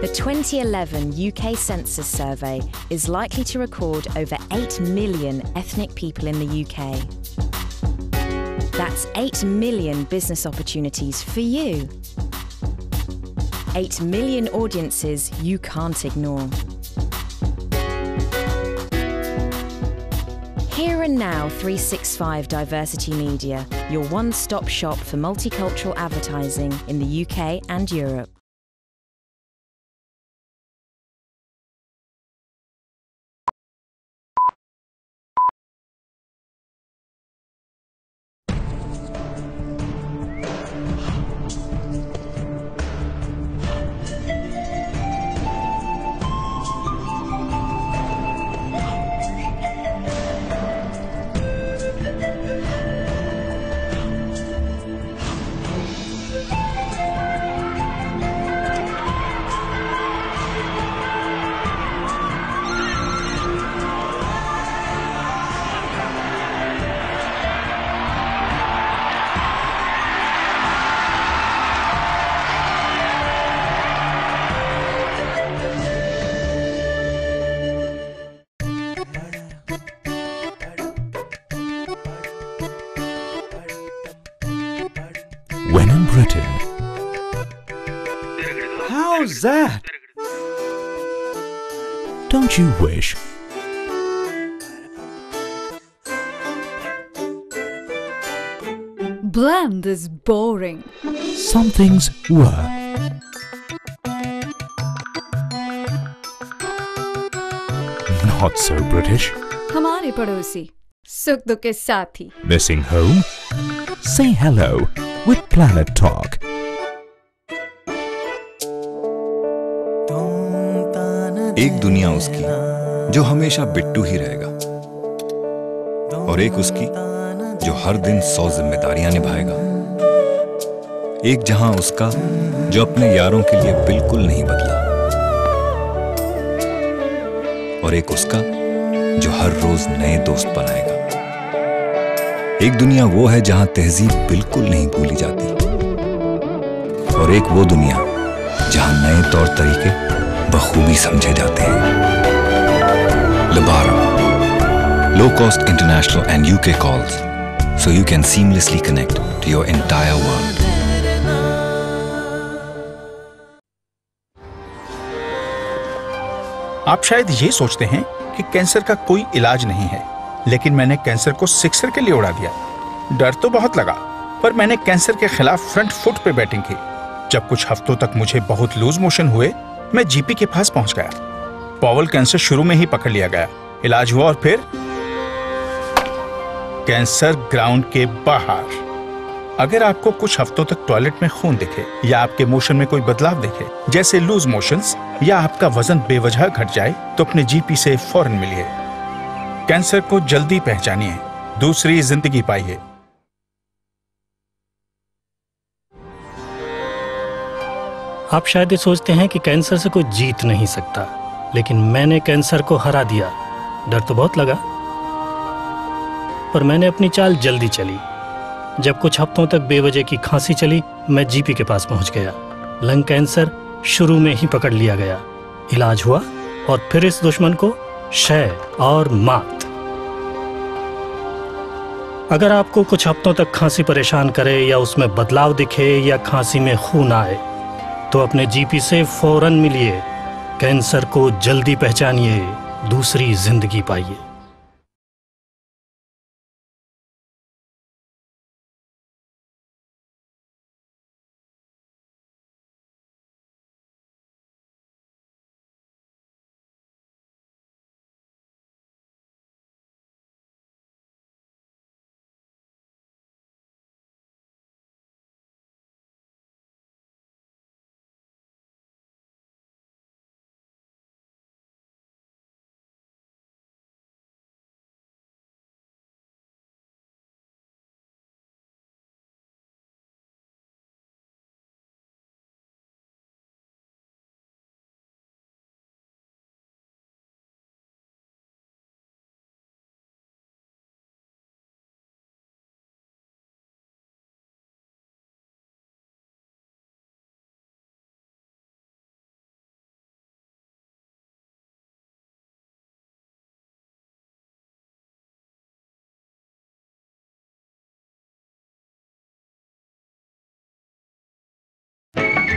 The 2011 UK Census Survey is likely to record over 8 million ethnic people in the UK. That's 8 million business opportunities for you. 8 million audiences you can't ignore. Here and Now 365 Diversity Media, your one-stop shop for multicultural advertising in the UK and Europe. When in Britain. How's that? Don't you wish? Bland is boring. Some things were. Not so British. हमारे पड़ोसी सुख दुख के साथी. Missing home? Say hello with Planet Talk. एक दुनिया उसकी जो हमेशा बिट्टू ही रहेगा, और एक उसकी जो हर दिन 100 जिम्मेदारियां निभाएगा। एक जहां उसका जो अपने यारों के लिए बिल्कुल नहीं बदला, और एक उसका जो हर रोज नए दोस्त बनाएगा। एक दुनिया वो है जहां तहजीब बिल्कुल नहीं भूली जाती, और एक वो दुनिया जहां नए तौर तरीके बखूबी समझे जाते हैं। Lebara, low-cost international and UK calls, so you can seamlessly connect to your entire world. आप शायद ये सोचते हैं कि कैंसर का कोई इलाज नहीं है, लेकिन मैंने कैंसर को सिक्सर के लिए उड़ा दिया। डर तो बहुत लगा, पर मैंने कैंसर के खिलाफ फ्रंट फुट पे बैटिंग की। जब कुछ हफ्तों तक मुझे बहुत लूज मोशन हुए, मैं जीपी के पास पहुंच गया। बॉवल कैंसर शुरू में ही पकड़ लिया गया, इलाज हुआ और फिर कैंसर ग्राउंड के बाहर। अगर आपको कुछ हफ्तों तक टॉयलेट में खून दिखे या आपके मोशन में कोई बदलाव दिखे, जैसे लूज मोशंस या आपका वजन बेवजह घट जाए, तो अपने जीपी से फौरन मिलिए। कैंसर को जल्दी पहचानिए, दूसरी जिंदगी पाइए। आप शायद ये सोचते हैं कि कैंसर से कोई जीत नहीं सकता, लेकिन मैंने कैंसर को हरा दिया। डर तो बहुत लगा, पर मैंने अपनी चाल जल्दी चली। जब कुछ हफ्तों तक बेवजह की खांसी चली, मैं जीपी के पास पहुंच गया। लंग कैंसर शुरू में ही पकड़ लिया गया, इलाज हुआ और फिर इस दुश्मन को शय और मात। अगर आपको कुछ हफ्तों तक खांसी परेशान करे या उसमें बदलाव दिखे या खांसी में खून आए, तो अपने जीपी से फौरन मिलिए। कैंसर को जल्दी पहचानिए, दूसरी जिंदगी पाइए।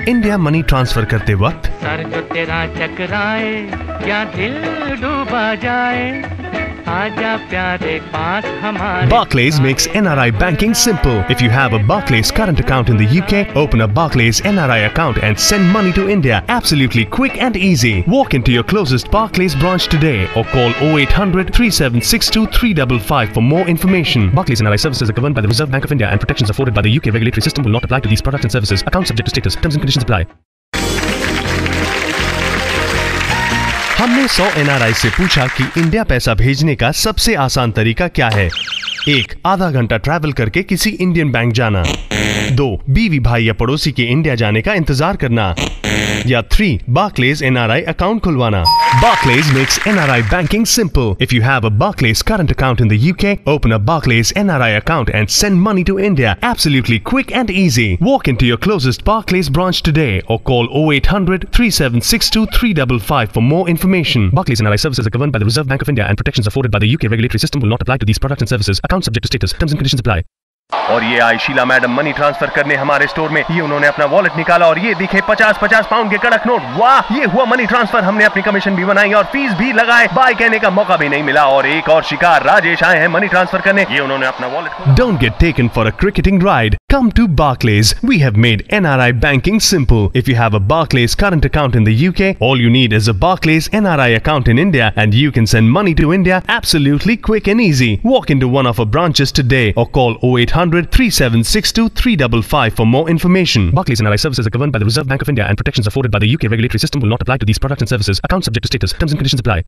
इंडिया मनी ट्रांसफर करते वक्त सर जो तेरा चकराए या दिल डूबा जाए, आजा प्यारे पास हमारे। Barclays makes NRI banking simple. If you have a Barclays current account in the UK, open a Barclays NRI account and send money to India. Absolutely quick and easy. Walk into your closest Barclays branch today or call 0800 3762 355 for more information. Barclays NRI services are governed by the Reserve Bank of India and protections afforded by the UK regulatory system will not apply to these products and services. Account subject to status. Terms and conditions apply. हमने 100 NRI से पूछा कि India पैसा भेजने का सबसे आसान तरीका क्या है। 1. आधा घंटा ट्रैवल करके किसी इंडियन बैंक जाना। 2. बीवी भाई या पड़ोसी के इंडिया जाने का इंतजार करना। या 3. Barclays NRI अकाउंट खुलवाना। Barclays makes NRI banking simple. If you have a Barclays current account in the UK, open a Barclays NRI account and send money to India. Absolutely quick and easy. Walk into your closest Barclays branch today or call 0800 3762 355 for more information. Barclays NRI services are governed by the Reserve Bank of India and protections afforded by the UK regulatory system will not apply to these products and services. Account subject to status. Terms and conditions apply. और ये आई Sheila madam money transfer करने हमारे store में। ये उन्होंने अपना wallet निकाला और ये दिखे 50-50 पाउंड के कड़क नोट। वाह, ये हुआ मनी ट्रांसफर। हमने अपनी कमीशन भी बनाई और फीस भी लगाए। बाय कहने का मौका भी नहीं मिला। और एक और शिकार, राजेश आए हैं मनी ट्रांसफर करने। ये उन्होंने अपना wallet. Don't get taken for a cricketing ride. Come to Barclays. We have made NRI banking simple. If you have a Barclays current account in the UK, all you need is a Barclays NRI account in India and you can send money to India absolutely quick and easy. Walk into one of our branches today or call 0800 3762 355 for more information. Barclays NRI services are governed by the Reserve Bank of India and protections afforded by the UK regulatory system will not apply to these products and services. Account subject to status. Terms and conditions apply.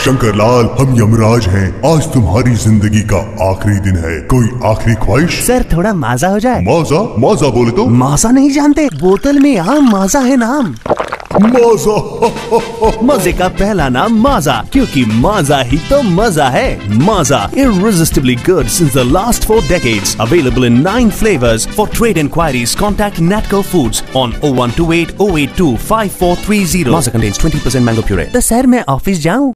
Shankar Lal, हम यमराज हैं। आज तुम्हारी जिंदगी का आखिरी दिन है। कोई आखिरी ख्वाहिश? सर थोड़ा माजा हो जाए। माजा? माजा बोले तो? माजा नहीं जानते? बोतल में आम माजा है नाम। माजा। मजे का पहला नाम माजा, क्योंकि माजा ही तो मजा है। माजा, irresistibly good since the last 4 decades. Available in 9 flavors. For trade inquiries, contact Natco Foods on 0128 082 5430. Maza contains 20% mango puree. तो सर मैं ऑफिस जाऊँ?